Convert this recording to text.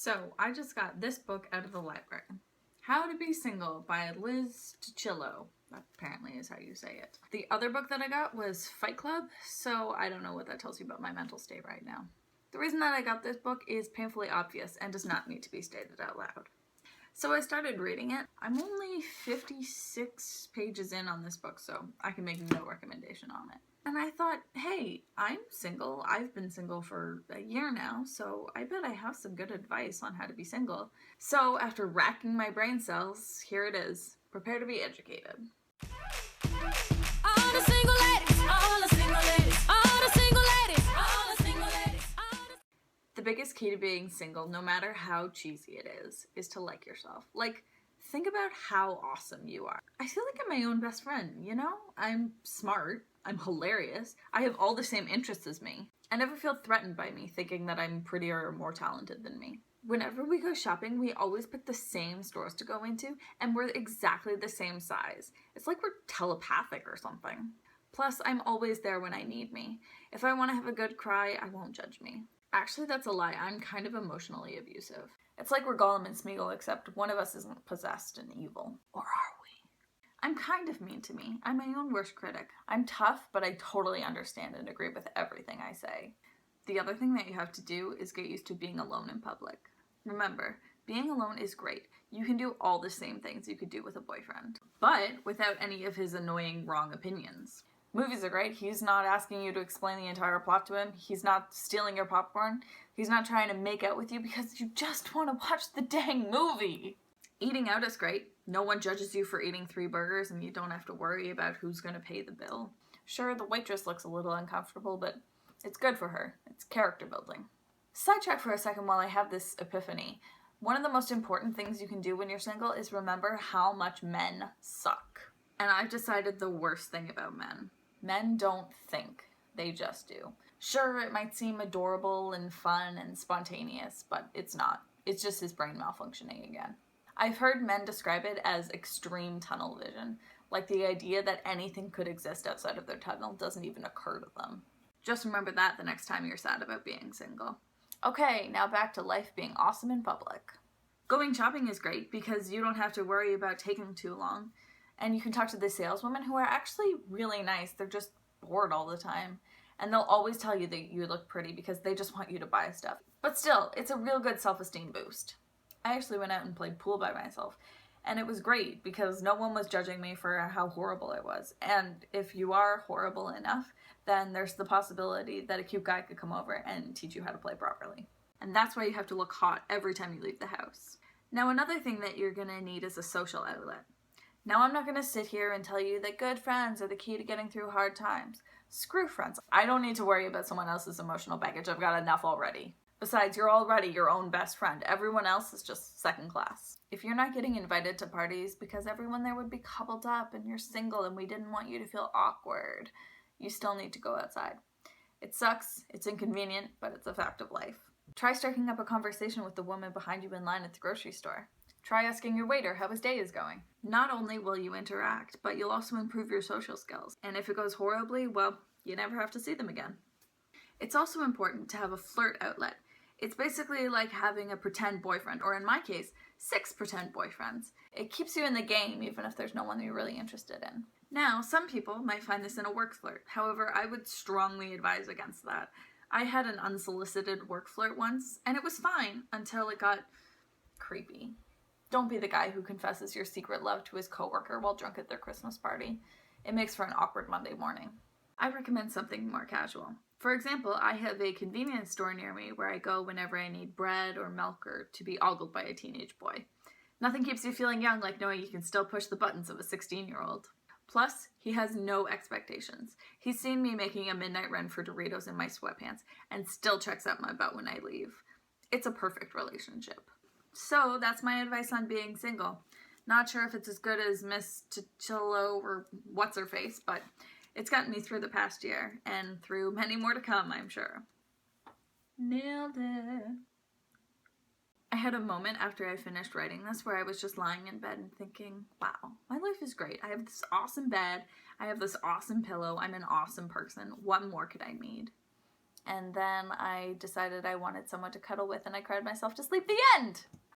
So I just got this book out of the library. How to Be Single by Liz Tuccillo. That apparently is how you say it. The other book that I got was Fight Club, so I don't know what that tells you about my mental state right now. The reason that I got this book is painfully obvious and does not need to be stated out loud. So I started reading it. I'm only 56 pages in on this book, so I can make no recommendation on it. And I thought, hey, I'm single. I've been single for a year now, so I bet I have some good advice on how to be single. So after racking my brain cells, here it is. Prepare to be educated. All the single ladies, all the single ladies, all the single ladies, all the single ladies, all the... The biggest key to being single, no matter how cheesy it is to like yourself. Like, think about how awesome you are. I feel like I'm my own best friend, you know? I'm smart. I'm hilarious. I have all the same interests as me. I never feel threatened by me thinking that I'm prettier or more talented than me. Whenever we go shopping, we always pick the same stores to go into, and we're exactly the same size. It's like we're telepathic or something. Plus, I'm always there when I need me. If I want to have a good cry, I won't judge me. Actually, that's a lie. I'm kind of emotionally abusive. It's like we're Gollum and Smeagol, except one of us isn't possessed and evil. Or are we? I'm kind of mean to me. I'm my own worst critic. I'm tough, but I totally understand and agree with everything I say. The other thing that you have to do is get used to being alone in public. Remember, being alone is great. You can do all the same things you could do with a boyfriend, but without any of his annoying wrong opinions. Movies are great. He's not asking you to explain the entire plot to him. He's not stealing your popcorn. He's not trying to make out with you because you just want to watch the dang movie. Eating out is great. No one judges you for eating 3 burgers and you don't have to worry about who's going to pay the bill. Sure, the waitress looks a little uncomfortable, but it's good for her. It's character building. Sidetrack for a second while I have this epiphany. One of the most important things you can do when you're single is remember how much men suck. And I've decided the worst thing about men. Men don't think. They just do. Sure, it might seem adorable and fun and spontaneous, but it's not. It's just his brain malfunctioning again. I've heard men describe it as extreme tunnel vision, like the idea that anything could exist outside of their tunnel doesn't even occur to them. Just remember that the next time you're sad about being single. Okay, now back to life being awesome in public. Going shopping is great because you don't have to worry about taking too long, and you can talk to the saleswomen who are actually really nice. They're just bored all the time, and they'll always tell you that you look pretty because they just want you to buy stuff. But still, it's a real good self-esteem boost. I actually went out and played pool by myself, and it was great because no one was judging me for how horrible I was. And if you are horrible enough, then there's the possibility that a cute guy could come over and teach you how to play properly. And that's why you have to look hot every time you leave the house. Now, another thing that you're gonna need is a social outlet. Now, I'm not gonna sit here and tell you that good friends are the key to getting through hard times. Screw friends. I don't need to worry about someone else's emotional baggage. I've got enough already. Besides, you're already your own best friend. Everyone else is just second class. If you're not getting invited to parties because everyone there would be coupled up and you're single and we didn't want you to feel awkward, you still need to go outside. It sucks, it's inconvenient, but it's a fact of life. Try striking up a conversation with the woman behind you in line at the grocery store. Try asking your waiter how his day is going. Not only will you interact, but you'll also improve your social skills. And if it goes horribly, well, you never have to see them again. It's also important to have a flirt outlet. It's basically like having a pretend boyfriend, or in my case, 6 pretend boyfriends. It keeps you in the game even if there's no one you're really interested in. Now, some people might find this in a work flirt. However, I would strongly advise against that. I had an unsolicited work flirt once, and it was fine until it got creepy. Don't be the guy who confesses your secret love to his coworker while drunk at their Christmas party. It makes for an awkward Monday morning. I recommend something more casual. For example, I have a convenience store near me where I go whenever I need bread or milk or to be ogled by a teenage boy. Nothing keeps you feeling young like knowing you can still push the buttons of a 16-year-old. Plus, he has no expectations. He's seen me making a midnight run for Doritos in my sweatpants and still checks out my butt when I leave. It's a perfect relationship. So that's my advice on being single. Not sure if it's as good as Miss Tuccillo or what's-her-face, but it's gotten me through the past year, and through many more to come, I'm sure. Nailed it. I had a moment after I finished writing this where I was just lying in bed and thinking, wow, my life is great. I have this awesome bed. I have this awesome pillow. I'm an awesome person. What more could I need? And then I decided I wanted someone to cuddle with, and I cried myself to sleep. The end!